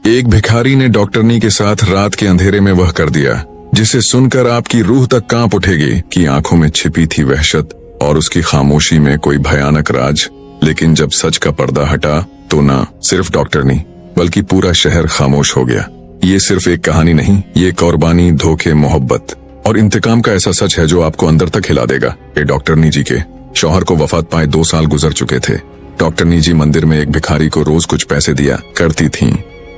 एक भिखारी ने डॉक्टरनी के साथ रात के अंधेरे में वह कर दिया जिसे सुनकर आपकी रूह तक कांप उठेगी कि आंखों में छिपी थी वहशत और उसकी खामोशी में कोई भयानक राज। लेकिन जब सच का पर्दा हटा तो ना सिर्फ डॉक्टरनी बल्कि पूरा शहर खामोश हो गया। ये सिर्फ एक कहानी नहीं, ये कुर्बानी, धोखे, मोहब्बत और इंतकाम का ऐसा सच है जो आपको अंदर तक हिला देगा। ये डॉक्टरनी जी के शौहर को वफात पाए 2 साल गुजर चुके थे। डॉक्टरनी जी मंदिर में एक भिखारी को रोज कुछ पैसे दिया करती थीं।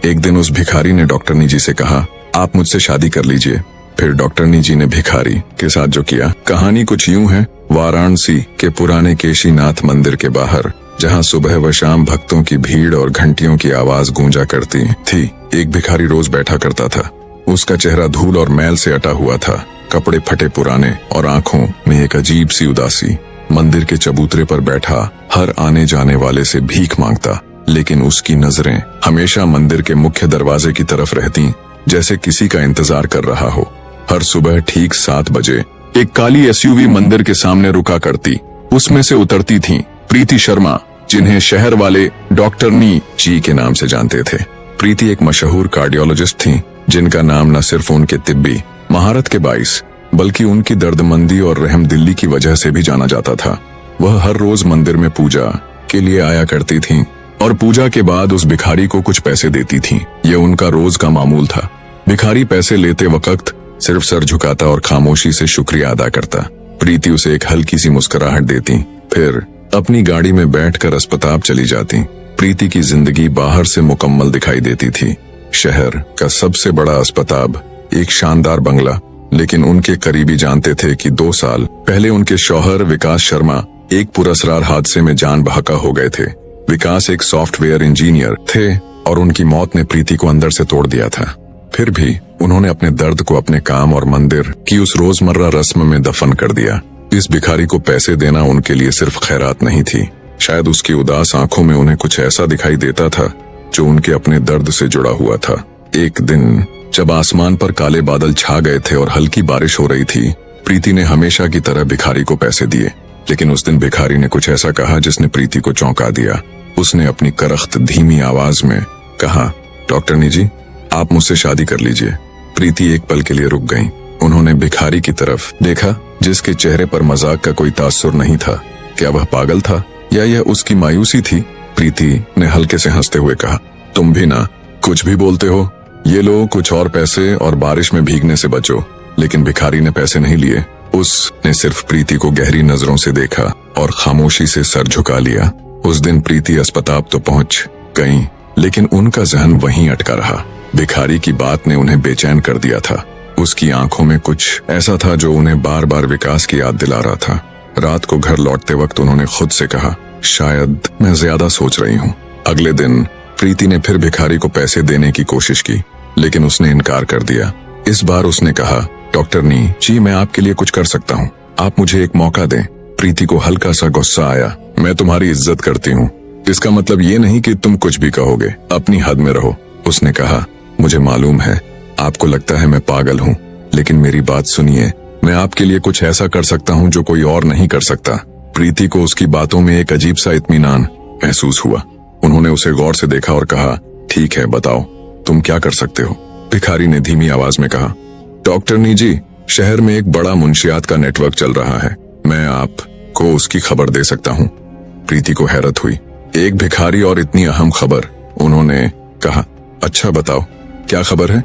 एक दिन उस भिखारी ने डॉक्टरनी जी से कहा, आप मुझसे शादी कर लीजिए। फिर डॉक्टरनी जी ने भिखारी के साथ जो किया, कहानी कुछ यूं है। वाराणसी के पुराने केशीनाथ मंदिर के बाहर, जहां सुबह व शाम भक्तों की भीड़ और घंटियों की आवाज गूंजा करती थी, एक भिखारी रोज बैठा करता था। उसका चेहरा धूल और मैल से अटा हुआ था, कपड़े फटे पुराने और आंखों में एक अजीब सी उदासी। मंदिर के चबूतरे पर बैठा हर आने जाने वाले से भीख मांगता, लेकिन उसकी नजरें हमेशा मंदिर के मुख्य दरवाजे की तरफ रहती, जैसे किसी का इंतजार कर रहा हो। हर सुबह ठीक 7 बजे एक काली एसयूवी मंदिर के सामने रुका करती। उसमें से उतरती थीं प्रीति शर्मा, जिन्हें शहर वाले डॉक्टरनी जी के नाम से जानते थे। प्रीति एक मशहूर कार्डियोलॉजिस्ट थीं, जिनका नाम न सिर्फ उनके तिब्बी महारत के बाइस बल्कि उनकी दर्दमंदी और रहमदिली की वजह से भी जाना जाता था। वह हर रोज मंदिर में पूजा के लिए आया करती थीं और पूजा के बाद उस भिखारी को कुछ पैसे देती थीं। यह उनका रोज का मामूल था। भिखारी पैसे लेते वक्त सिर्फ सर झुकाता और खामोशी से शुक्रिया अदा करता। प्रीति उसे एक हल्की सी मुस्कुराहट देती, फिर अपनी गाड़ी में बैठकर अस्पताल चली जाती। प्रीति की जिंदगी बाहर से मुकम्मल दिखाई देती थी। शहर का सबसे बड़ा अस्पताल, एक शानदार बंगला, लेकिन उनके करीबी जानते थे कि 2 साल पहले उनके शौहर विकास शर्मा एक पुरस्कार हादसे में जान बहका हो गए थे। विकास एक सॉफ्टवेयर इंजीनियर थे और उनकी मौत ने प्रीति को अंदर से तोड़ दिया था। फिर भी उन्होंने अपने दर्द को अपने काम और मंदिर की उस रोजमर्रा रस्म में दफन कर दिया। इस भिखारी को पैसे देना उनके लिए सिर्फ खैरात नहीं थी, शायद उसकी उदास आंखों में उन्हें कुछ ऐसा दिखाई देता था जो उनके अपने दर्द से जुड़ा हुआ था। एक दिन जब आसमान पर काले बादल छा गए थे और हल्की बारिश हो रही थी, प्रीति ने हमेशा की तरह भिखारी को पैसे दिए। लेकिन उस दिन भिखारी ने कुछ ऐसा कहा जिसने प्रीति को चौंका दिया। उसने अपनी करख्त धीमी आवाज में कहा, डॉक्टरनी जी, आप मुझसे शादी कर लीजिए। प्रीति एक पल के लिए रुक गई। उन्होंने भिखारी की तरफ देखा, जिसके चेहरे पर मजाक का कोई तासुर नहीं था। क्या वह पागल था या यह उसकी मायूसी थी? प्रीति ने हल्के से हंसते हुए कहा, तुम भी ना कुछ भी बोलते हो। ये लो कुछ और पैसे और बारिश में भीगने से बचो। लेकिन भिखारी ने पैसे नहीं लिए। उसने सिर्फ प्रीति को गहरी नजरों से देखा और खामोशी से सर झुका लिया। उस दिन प्रीति अस्पताल तो पहुंच गई, लेकिन उनका जहन वहीं अटका रहा। भिखारी की बात ने उन्हें बेचैन कर दिया था। उसकी आंखों में कुछ ऐसा था जो उन्हें बार बार विकास की याद दिला रहा था। रात को घर लौटते वक्त उन्होंने खुद से कहा, शायद मैं ज्यादा सोच रही हूँ। अगले दिन प्रीति ने फिर भिखारी को पैसे देने की कोशिश की, लेकिन उसने इनकार कर दिया। इस बार उसने कहा, डॉक्टरनी जी, मैं आपके लिए कुछ कर सकता हूँ, आप मुझे एक मौका दें। प्रीति को हल्का सा गुस्सा आया। मैं तुम्हारी इज्जत करती हूँ, इसका मतलब ये नहीं कि तुम कुछ भी कहोगे, अपनी हद में रहो। उसने कहा, मुझे मालूम है आपको लगता है मैं पागल हूँ, लेकिन मेरी बात सुनिए, मैं आपके लिए कुछ ऐसा कर सकता हूँ जो कोई और नहीं कर सकता। प्रीति को उसकी बातों में एक अजीब सा इत्मीनान महसूस हुआ। उन्होंने उसे गौर से देखा और कहा, ठीक है, बताओ तुम क्या कर सकते हो? भिखारी ने धीमी आवाज में कहा, डॉक्टरनी जी, शहर में एक बड़ा मुंशियात का नेटवर्क चल रहा है, मैं आपको उसकी खबर दे सकता हूँ। प्रीति को हैरत हुई, एक भिखारी और इतनी अहम खबर। उन्होंने कहा, अच्छा बताओ क्या खबर है?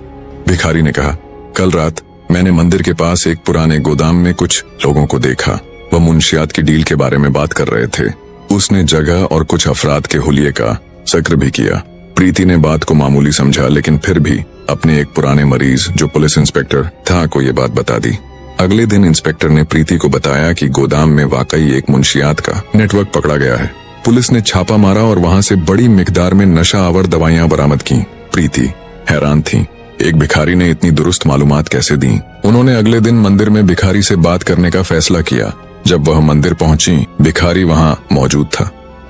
भिखारी ने कहा, कल रात मैंने मंदिर के पास एक पुराने गोदाम में कुछ लोगों को देखा। वह मुंशियात की डील के बारे में बात कर रहे थे। उसने जगह और कुछ अफराद के हुलिये का जिक्र भी किया। प्रीति ने बात को मामूली समझा, लेकिन फिर भी अपने एक पुराने मरीज जो पुलिस इंस्पेक्टर था को ये बात बता दी। अगले दिन इंस्पेक्टर ने प्रीति को बताया कि गोदाम में वाकई एक मुंशियात का नेटवर्क पकड़ा गया है। पुलिस ने छापा मारा और वहां से बड़ी मिकदार में नशा आवर दवाइयां बरामद की। प्रीति हैरान थी, एक भिखारी ने इतनी दुरुस्त मालूमात कैसे दी? उन्होंने अगले दिन मंदिर में भिखारी से बात करने का फैसला किया। जब वह मंदिर पहुंची, भिखारी वहां मौजूद था।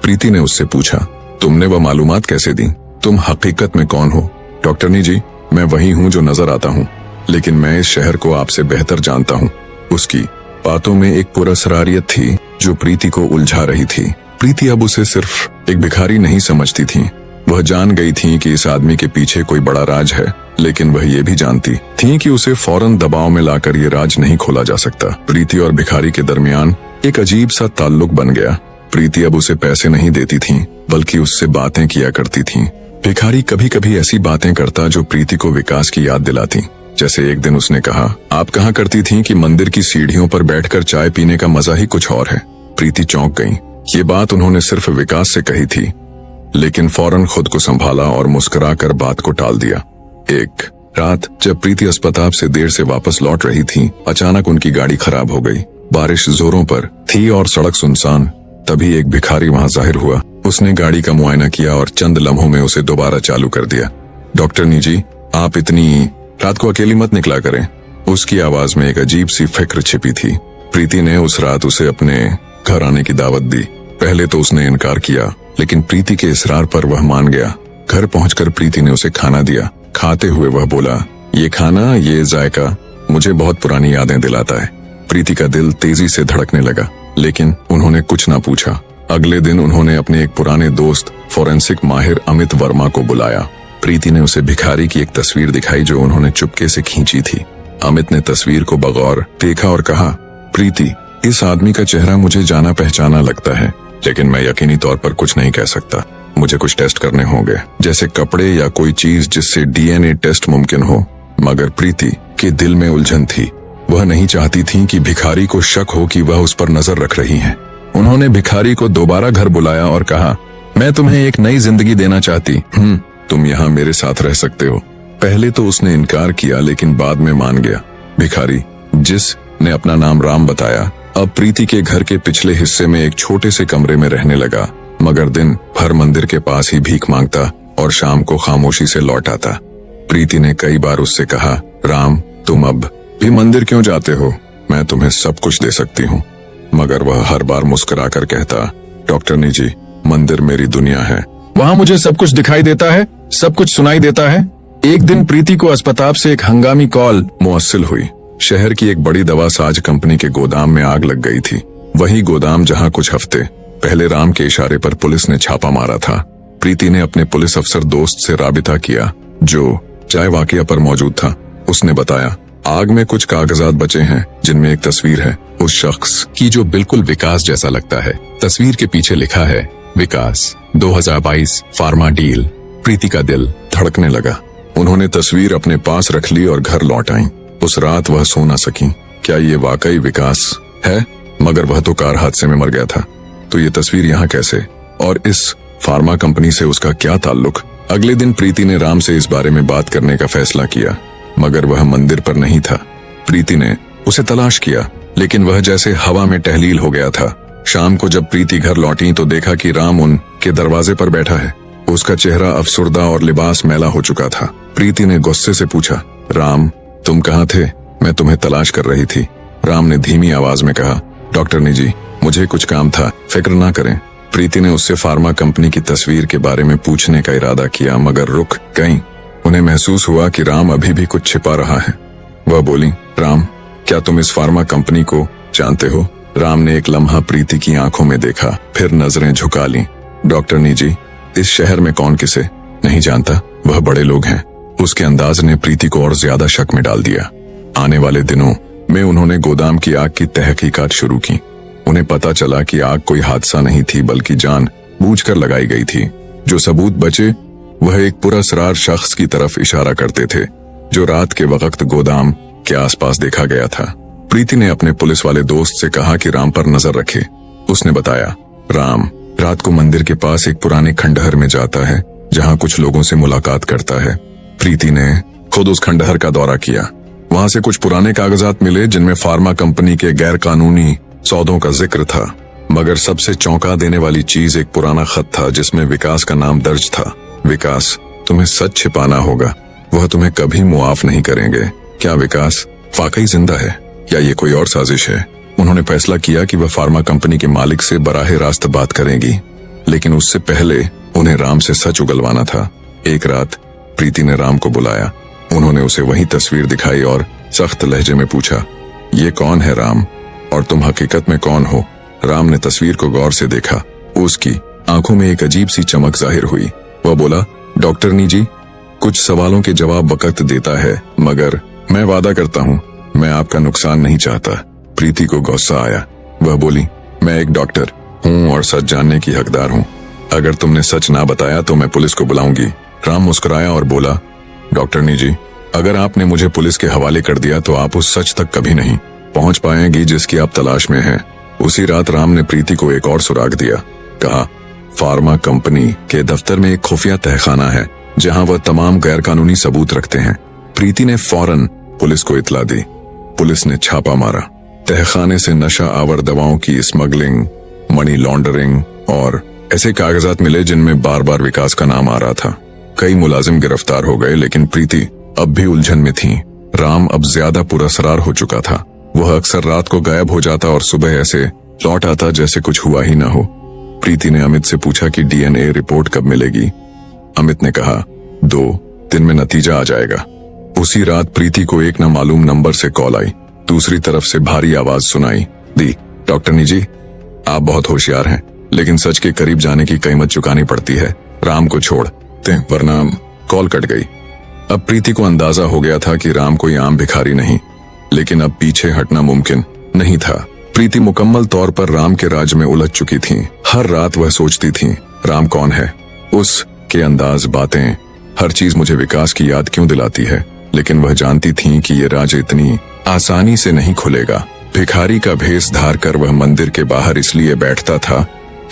प्रीति ने उससे पूछा, तुमने वह मालूमात कैसे दी? तुम हकीकत में कौन हो? डॉक्टरनी जी, मैं वही हूँ जो नजर आता हूँ, लेकिन मैं इस शहर को आपसे बेहतर जानता हूँ। उसकी बातों में एक पुरस्कारियत थी जो प्रीति को उलझा रही थी। प्रीति अब उसे सिर्फ एक भिखारी नहीं समझती थी, वह जान गई थी कि इस आदमी के पीछे कोई बड़ा राज है, लेकिन वह ये भी जानती थी कि उसे फौरन दबाव में लाकर ये राज नहीं खोला जा सकता। प्रीति और भिखारी के दरमियान एक अजीब सा ताल्लुक बन गया। प्रीति अब उसे पैसे नहीं देती थी, बल्कि उससे बातें किया करती थी। भिखारी कभी कभी ऐसी बातें करता जो प्रीति को विकास की याद दिलाती। जैसे एक दिन उसने कहा, आप कहा करती थी कि मंदिर की सीढ़ियों पर बैठकर चाय पीने का मजा ही कुछ और है। प्रीति चौंक गई। ये बात उन्होंने सिर्फ विकास से कही थी, लेकिन फौरन खुद को संभाला और मुस्कुराकर बात को टाल दिया। एक रात जब प्रीति अस्पताल से देर से वापस लौट रही थी, अचानक उनकी गाड़ी खराब हो गई। बारिश जोरों पर थी और सड़क सुनसान। तभी एक भिखारी वहां जाहिर हुआ। उसने गाड़ी का मुआयना किया और चंद लम्हों में उसे दोबारा चालू कर दिया। डॉक्टर जी, आप इतनी रात को अकेली मत निकला करें। उसकी आवाज में एक अजीब सी फिक्र छिपी थी। प्रीति ने उस रात उसे अपने घर आने की दावत दी। पहले तो उसने इनकार किया, लेकिन प्रीति के इसरार पर वह मान गया। घर पहुंचकर प्रीति ने उसे खाना दिया। खाते हुए वह बोला, ये खाना, ये जायका मुझे बहुत पुरानी यादें दिलाता है। प्रीति का दिल तेजी से धड़कने लगा, लेकिन उन्होंने कुछ ना पूछा। अगले दिन उन्होंने अपने एक पुराने दोस्त फोरेंसिक माहिर अमित वर्मा को बुलाया। प्रीति ने उसे भिखारी की एक तस्वीर दिखाई जो उन्होंने चुपके से खींची थी। अमित ने तस्वीर को बगौर देखा और कहा, प्रीति, इस आदमी का चेहरा मुझे जाना पहचाना लगता है, लेकिन मैं यकीनी तौर पर कुछ नहीं कह सकता। मुझे कुछ टेस्ट करने होंगे, जैसे कपड़े या कोई चीज जिससे डीएनए टेस्ट मुमकिन हो। मगर प्रीति के दिल में उलझन थी। वह नहीं चाहती थी कि भिखारी को शक हो कि वह उस पर नजर रख रही हैं। उन्होंने भिखारी को दोबारा घर बुलाया और कहा, मैं तुम्हें एक नई जिंदगी देना चाहती। तुम यहाँ मेरे साथ रह सकते हो। पहले तो उसने इनकार किया, लेकिन बाद में मान गया। भिखारी, जिसने अपना नाम राम बताया, अब प्रीति के घर के पिछले हिस्से में एक छोटे से कमरे में रहने लगा, मगर दिन भर मंदिर के पास ही भीख मांगता और शाम को खामोशी से लौट आता। प्रीति ने कई बार उससे कहा, राम, तुम अब भी मंदिर क्यों जाते हो? मैं तुम्हें सब कुछ दे सकती हूँ। मगर वह हर बार मुस्कुराकर कहता, डॉक्टर जी, मंदिर मेरी दुनिया है। वहाँ मुझे सब कुछ दिखाई देता है, सब कुछ सुनाई देता है। एक दिन प्रीति को अस्पताल से एक हंगामी कॉल मुवस्सिल हुई। शहर की एक बड़ी दवा साज कंपनी के गोदाम में आग लग गई थी। वही गोदाम जहाँ कुछ हफ्ते पहले राम के इशारे पर पुलिस ने छापा मारा था। प्रीति ने अपने पुलिस अफसर दोस्त से राबिता किया, जो चाय वाकया पर मौजूद था। उसने बताया, आग में कुछ कागजात बचे हैं जिनमें एक तस्वीर है उस शख्स की जो बिल्कुल विकास जैसा लगता है। तस्वीर के पीछे लिखा है, विकास 2022 फार्मा डील। प्रीति का दिल धड़कने लगा। उन्होंने तस्वीर अपने पास रख ली और घर लौट आई। उस रात वह सो न सकी। क्या ये वाकई विकास है? मगर वह तो कार हादसे में मर गया था, तो ये तस्वीर यहाँ कैसे? और इस फार्मा कंपनी से उसका क्या ताल्लुक? अगले दिन प्रीति ने राम से इस बारे में बात करने का फैसला किया, मगर वह मंदिर पर नहीं था। प्रीति ने उसे तलाश किया, लेकिन वह जैसे हवा में टहलील हो गया था। शाम को जब प्रीति घर लौटी तो देखा कि राम उनके दरवाजे पर बैठा है। उसका चेहरा अफसुर्दा और लिबास मैला हो चुका था। प्रीति ने गुस्से से पूछा, राम, तुम कहाँ थे? मैं तुम्हें तलाश कर रही थी। राम ने धीमी आवाज में कहा, डॉक्टर जी, मुझे कुछ काम था, फिक्र ना करें। प्रीति ने उससे फार्मा कंपनी की तस्वीर के बारे में पूछने का इरादा किया, मगर रुक गई। उन्हें महसूस हुआ कि राम अभी भी कुछ छिपा रहा है। वह बोली, राम, क्या तुम इस फार्मा कंपनी को जानते हो? राम ने एक लम्हा प्रीति की आंखों में देखा, फिर नजरें झुका ली। डॉक्टर जी, इस शहर में कौन किसे नहीं जानता? वह बड़े लोग हैं। उसके अंदाज ने प्रीति को और ज्यादा शक में डाल दिया। आने वाले दिनों में उन्होंने गोदाम की आग की तहकीकात शुरू की। उन्हें पता चला कि आग कोई हादसा नहीं थी, बल्कि जानबूझकर लगाई गई थी। जो सबूत बचे वह एक पुरअसरार शख्स की तरफ इशारा करते थे, जो रात के वक्त गोदाम के आसपास देखा गया था। प्रीति ने अपने पुलिस वाले दोस्त से कहा कि राम पर नजर रखे। उसने बताया, राम रात को मंदिर के पास एक पुराने खंडहर में जाता है, जहां कुछ लोगों से मुलाकात करता है। प्रीति ने खुद उस खंडहर का दौरा किया। वहां से कुछ पुराने कागजात मिले जिनमें फार्मा कंपनी के गैर कानूनी सौदों का जिक्र था, मगर सबसे चौंका देने वाली चीज एक पुराना खत था जिसमें विकास का नाम दर्ज था। विकास, तुम्हें सच छिपाना होगा, वह तुम्हें कभी मुआफ नहीं करेंगे। क्या विकास वाकई जिंदा है या ये कोई और साजिश है? उन्होंने फैसला किया कि वह फार्मा कंपनी के मालिक से बराह रास्त बात करेंगी, लेकिन उससे पहले उन्हें राम से सच उगलवाना था। एक रात प्रीति ने राम को बुलाया। उन्होंने उसे वही तस्वीर दिखाई और सख्त लहजे में पूछा, ये कौन है राम, और तुम हकीकत में कौन हो? राम ने तस्वीर को गौर से देखा। उसकी आंखों में एक अजीब सी चमक जाहिर हुई। वह बोला, डॉक्टरनी जी, कुछ सवालों के जवाब वक्त देता है, मगर मैं वादा करता हूँ मैं आपका नुकसान नहीं चाहता। प्रीति को गुस्सा आया। वह बोली, मैं एक डॉक्टर हूँ और सच जानने की हकदार हूँ। अगर तुमने सच ना बताया तो मैं पुलिस को बुलाऊंगी। राम मुस्कुराया और बोला, डॉक्टरनी जी, अगर आपने मुझे पुलिस के हवाले कर दिया तो आप उस सच तक कभी नहीं पहुंच पाएंगी जिसकी आप तलाश में हैं। उसी रात राम ने प्रीति को एक और सुराग दिया। कहा, फार्मा कंपनी के दफ्तर में एक खुफिया तहखाना है जहां वह तमाम गैरकानूनी सबूत रखते हैं। प्रीति ने फौरन पुलिस को इत्तला दी। पुलिस ने छापा मारा। तहखाने से नशा आवर दवाओं की स्मगलिंग, मनी लॉन्ड्रिंग और ऐसे कागजात मिले जिनमें बार बार विकास का नाम आ रहा था। कई मुलाजिम गिरफ्तार हो गए, लेकिन प्रीति अब भी उलझन में थी। राम अब ज्यादा पुरस्कार हो चुका था। वह अक्सर रात को गायब हो जाता और सुबह ऐसे लौट आता जैसे कुछ हुआ ही ना हो। प्रीति ने अमित से पूछा कि डीएनए रिपोर्ट कब मिलेगी। अमित ने कहा, 2 दिन में नतीजा आ जाएगा। उसी रात प्रीति को एक नामालूम नंबर से कॉल आई। दूसरी तरफ से भारी आवाज सुनाई दी, डॉक्टरनी जी, आप बहुत होशियार हैं, लेकिन सच के करीब जाने की कीमत चुकानी पड़ती है। राम को छोड़ दें वरना। कॉल कट गई। अब प्रीति को अंदाजा हो गया था कि राम कोई आम भिखारी नहीं, लेकिन अब पीछे हटना मुमकिन नहीं था। प्रीति मुकम्मल तौर पर राम के राज में उलझ चुकी थी। हर रात वह सोचती थी, राम कौन है, उसके अंदाज, बातें, हर चीज मुझे विकास की याद क्यों दिलाती है। लेकिन वह जानती थी कि ये राज इतनी आसानी से नहीं खुलेगा। भिखारी का भेष धार कर वह मंदिर के बाहर इसलिए बैठता था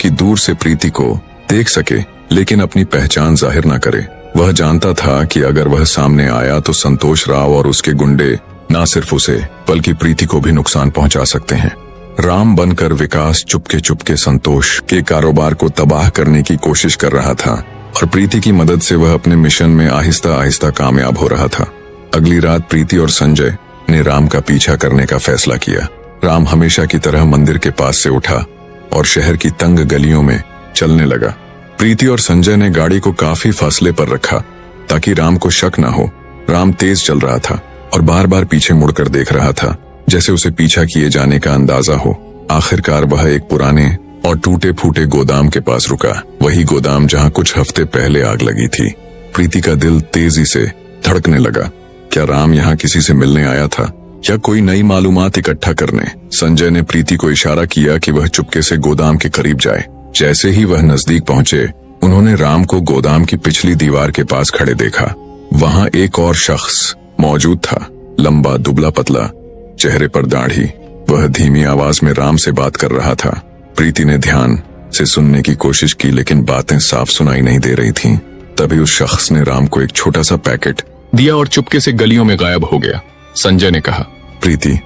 कि दूर से प्रीति को देख सके, लेकिन अपनी पहचान जाहिर न करे। वह जानता था कि अगर वह सामने आया तो संतोष राव और उसके गुंडे न सिर्फ उसे बल्कि प्रीति को भी नुकसान पहुंचा सकते हैं। राम बनकर विकास चुपके संतोष के कारोबार को तबाह करने की कोशिश कर रहा था और प्रीति की मदद से वह अपने मिशन में आहिस्ता आहिस्ता कामयाब हो रहा था। अगली रात प्रीति और संजय ने राम का पीछा करने का फैसला किया। राम हमेशा की तरह मंदिर के पास से उठा और शहर की तंग गलियों में चलने लगा। प्रीति और संजय ने गाड़ी को काफी फासले पर रखा ताकि राम को शक न हो। राम तेज चल रहा था और बार बार पीछे मुड़कर देख रहा था, जैसे उसे पीछा किए जाने का अंदाजा हो। आखिरकार वह एक पुराने और टूटे फूटे गोदाम के पास रुका, वही गोदाम जहां कुछ हफ्ते पहले आग लगी थी। प्रीति का दिल तेजी से धड़कने लगा। क्या राम यहाँ किसी से मिलने आया था या कोई नई मालूमात इकट्ठा करने? संजय ने प्रीति को इशारा किया कि वह चुपके से गोदाम के करीब जाए। जैसे ही वह नजदीक पहुंचे, उन्होंने राम को गोदाम की पिछली दीवार के पास खड़े देखा। वहां एक और शख्स मौजूद था, लंबा, दुबला पतला, चेहरे पर दाढ़ी। वह धीमी आवाज में राम से बात कर रहा था। प्रीति ने ध्यान से सुनने की कोशिश की, लेकिन बातें साफ सुनाई नहीं दे रही थीं। तभी उस शख्स ने राम को एक छोटा सा पैकेट दिया और चुपके से गलियों में गायब हो गया। संजय ने कहा, प्रीति,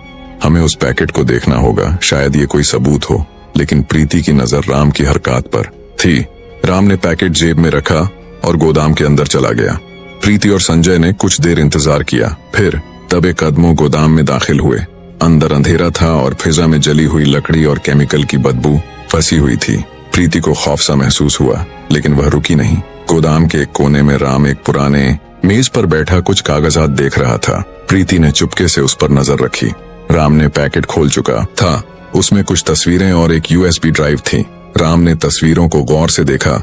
हमें उस पैकेट को देखना होगा, शायद ये कोई सबूत हो। लेकिन प्रीति की नजर राम की हरकत पर थी। राम ने पैकेट जेब में रखा और गोदाम के अंदर चला गया। प्रीति और संजय ने कुछ देर इंतजार किया, फिर दबे कदमों गोदाम में दाखिल हुए। अंदर अंधेरा था और फिजा में जली हुई लकड़ी और केमिकल की बदबू फंसी हुई थी। प्रीति को खौफ सा महसूस हुआ, लेकिन वह रुकी नहीं। गोदाम के एक कोने में राम एक पुराने मेज पर बैठा कुछ कागजात देख रहा था। प्रीति ने चुपके से उस पर नजर रखी। राम ने पैकेट खोल चुका था। उसमें कुछ तस्वीरें और एक यूएसबी ड्राइव थी। राम ने तस्वीरों को गौर से देखा,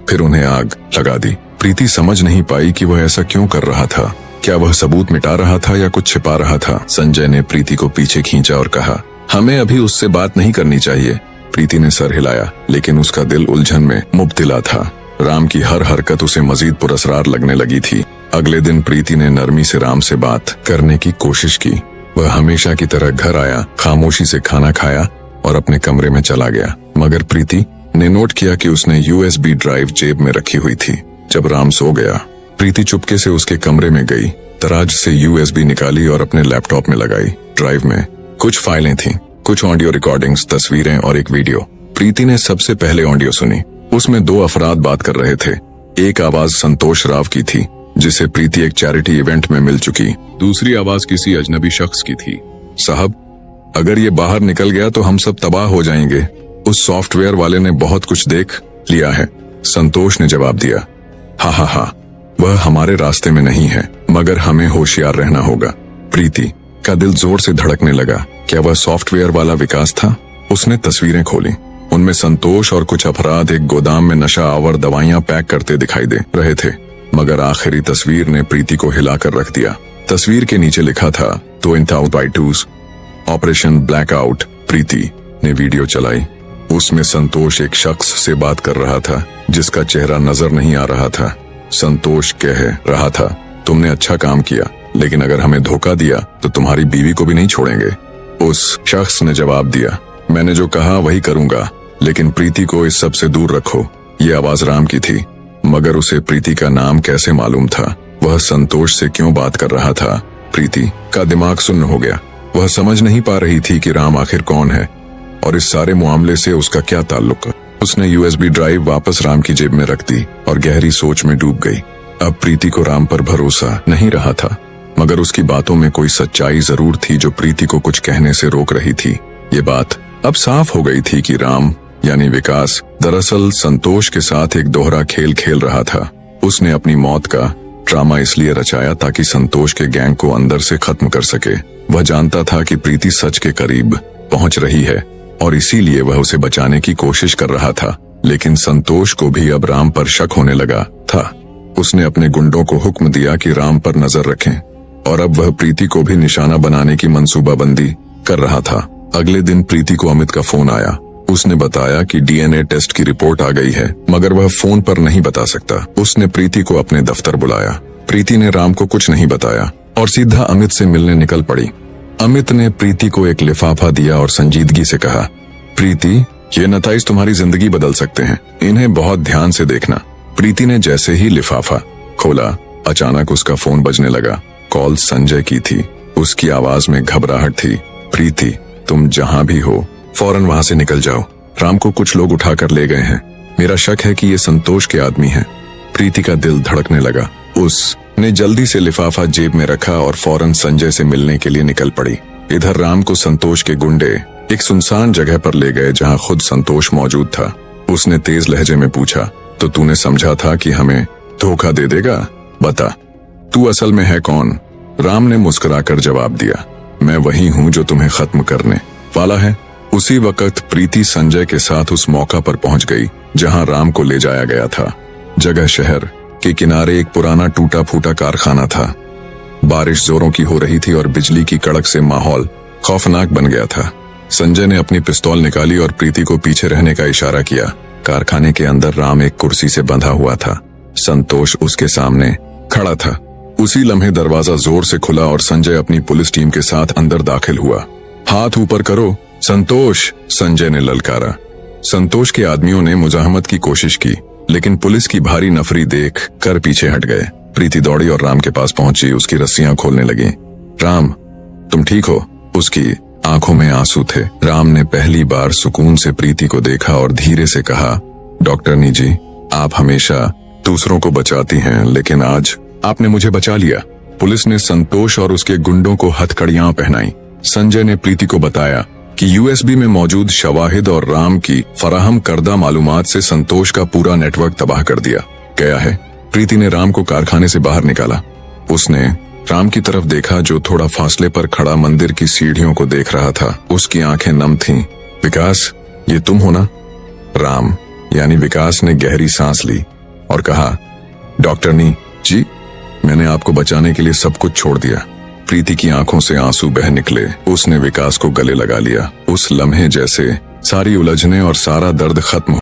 फिर उन्हें आग लगा दी। प्रीति समझ नहीं पाई कि वह ऐसा क्यों कर रहा था। क्या वह सबूत मिटा रहा था या कुछ छिपा रहा था? संजय ने प्रीति को पीछे खींचा और कहा, हमें अभी उससे बात नहीं करनी चाहिए। प्रीति ने सर हिलाया, लेकिन उसका दिल उलझन में मुब्तला था। राम की हर हरकत उसे मजीद पुरस्कार लगने लगी थी। अगले दिन प्रीति ने नरमी से राम से बात करने की कोशिश की। वह हमेशा की तरह घर आया, खामोशी से खाना खाया और अपने कमरे में चला गया। मगर प्रीति ने नोट किया कि उसने यूएसबी ड्राइव जेब में रखी हुई थी। जब राम सो गया, प्रीति चुपके से उसके कमरे में गई, दराज से यूएसबी निकाली और अपने लैपटॉप में लगाई। ड्राइव में कुछ फाइलें थीं, कुछ ऑडियो रिकॉर्डिंग्स, तस्वीरें और एक वीडियो। प्रीति ने सबसे पहले ऑडियो सुनी। उसमें 2 अफराद बात कर रहे थे। एक आवाज संतोष राव की थी, जिसे प्रीति एक चैरिटी इवेंट में मिल चुकी। दूसरी आवाज किसी अजनबी शख्स की थी। साहब, अगर ये बाहर निकल गया तो हम सब तबाह हो जाएंगे। उस सॉफ्टवेयर वाले ने बहुत कुछ देख लिया है। संतोष ने जवाब दिया, हाँ, वह हमारे रास्ते में नहीं है, मगर हमें होशियार रहना होगा। प्रीति का दिल जोर से धड़कने लगा। क्या वह सॉफ्टवेयर वाला विकास था? उसने तस्वीरें खोली। उनमें संतोष और कुछ अपराध एक गोदाम में नशा आवर दवाइयां पैक करते दिखाई दे रहे थे। मगर आखिरी तस्वीर ने प्रीति को हिलाकर रख दिया। तस्वीर के नीचे लिखा था 2022 ऑपरेशन ब्लैकआउट। प्रीति ने वीडियो चलाई। उसमें संतोष एक शख्स से बात कर रहा था जिसका चेहरा नजर नहीं आ रहा था। संतोष कह रहा था, तुमने अच्छा काम किया, लेकिन अगर हमें धोखा दिया तो तुम्हारी बीवी को भी नहीं छोड़ेंगे। उस शख्स ने जवाब दिया, मैंने जो कहा वही करूंगा, लेकिन प्रीति को इस सब से दूर रखो। ये आवाज राम की थी, मगर उसे प्रीति का नाम कैसे मालूम था? वह संतोष से क्यों बात कर रहा था? प्रीति का दिमाग सुन्न हो गया। वह समझ नहीं पा रही थी कि राम आखिर कौन है और इस सारे मामले से उसका क्या ताल्लुक। उसने यूएसबी ड्राइव वापस राम की जेब में रख दी और गहरी सोच में डूब गई। अब प्रीति को राम पर भरोसा नहीं रहा था, मगर उसकी बातों में कोई सच्चाई जरूर थी जो प्रीति को कुछ कहने से रोक रही थी। ये बात अब साफ हो गई थी कि राम यानी विकास दरअसल संतोष के साथ एक दोहरा खेल खेल रहा था। उसने अपनी मौत का ड्रामा इसलिए रचाया ताकि संतोष के गैंग को अंदर से खत्म कर सके। वह जानता था कि प्रीति सच के करीब पहुंच रही है और इसीलिए वह उसे बचाने की कोशिश कर रहा था। लेकिन संतोष को भी अब राम पर शक होने लगा था। उसने अपने गुंडों को हुक्म दिया कि राम पर नजर रखें और अब वह प्रीति को भी निशाना बनाने की मंसूबाबंदी कर रहा था। अगले दिन प्रीति को अमित का फोन आया। उसने बताया कि डीएनए टेस्ट की रिपोर्ट आ गई है, मगर वह फोन पर नहीं बता सकता। उसने प्रीति को अपने दफ्तर बुलाया। प्रीति ने राम को कुछ नहीं बताया और सीधा अमित से मिलने निकल पड़ी। अमित ने प्रीति को एक लिफाफा दिया और संजीदगी से कहा, प्रीति, ये नताइज तुम्हारी जिंदगी बदल सकते हैं, इन्हें बहुत ध्यान से देखना। प्रीति ने जैसे ही लिफाफा खोला, अचानक उसका फोन बजने लगा। कॉल संजय की थी। उसकी आवाज में घबराहट थी। प्रीति, तुम जहां भी हो फौरन वहां से निकल जाओ। राम को कुछ लोग उठाकर ले गए हैं। मेरा शक है कि ये संतोष के आदमी हैं। प्रीति का दिल धड़कने लगा। उसने जल्दी से लिफाफा जेब में रखा और फौरन संजय से मिलने के लिए निकल पड़ी। इधर राम को संतोष के गुंडे एक सुनसान जगह पर ले गए जहां खुद संतोष मौजूद था। उसने तेज लहजे में पूछा, तो तूने समझा था कि हमें धोखा दे देगा? बता, तू असल में है कौन? राम ने मुस्कुराकर जवाब दिया, मैं वही हूँ जो तुम्हें खत्म करने वाला है। उसी वक्त प्रीति संजय के साथ उस मौका पर पहुंच गई जहां राम को ले जाया गया था। जगह शहर के किनारे एक पुराना टूटा फूटा कारखाना था। बारिश जोरों की हो रही थी और बिजली की कड़क से माहौल खौफनाक बन गया था। संजय ने अपनी पिस्तौल निकाली और प्रीति को पीछे रहने का इशारा किया। कारखाने के अंदर राम एक कुर्सी से बंधा हुआ था। संतोष उसके सामने खड़ा था। उसी लम्हे दरवाजा जोर से खुला और संजय अपनी पुलिस टीम के साथ अंदर दाखिल हुआ। हाथ ऊपर करो संतोष, संजय ने ललकारा। संतोष के आदमियों ने मुजाहमत की कोशिश की, लेकिन पुलिस की भारी नफरी देख कर पीछे हट गए। प्रीति दौड़ी और राम के पास पहुंची। उसकी रस्सियां खोलने लगी। राम, तुम ठीक हो? उसकी आंखों में आंसू थे। राम ने पहली बार सुकून से प्रीति को देखा और धीरे से कहा, डॉक्टरनी जी, आप हमेशा दूसरों को बचाती हैं, लेकिन आज आपने मुझे बचा लिया। पुलिस ने संतोष और उसके गुंडों को हथकड़ियां पहनाई। संजय ने प्रीति को बताया कि यूएसबी में मौजूद शवाहिद और राम की फराहम करदा मालूमात से संतोष का पूरा नेटवर्क तबाह कर दिया गया है। प्रीति ने राम को कारखाने से बाहर निकाला। उसने राम की तरफ देखा जो थोड़ा फासले पर खड़ा मंदिर की सीढ़ियों को देख रहा था। उसकी आंखें नम थीं। विकास, ये तुम हो ना? राम यानी विकास ने गहरी सांस ली और कहा, डॉक्टरनी जी, मैंने आपको बचाने के लिए सब कुछ छोड़ दिया। प्रीति की आंखों से आंसू बह निकले। उसने विकास को गले लगा लिया। उस लम्हे जैसे सारी उलझने और सारा दर्द खत्म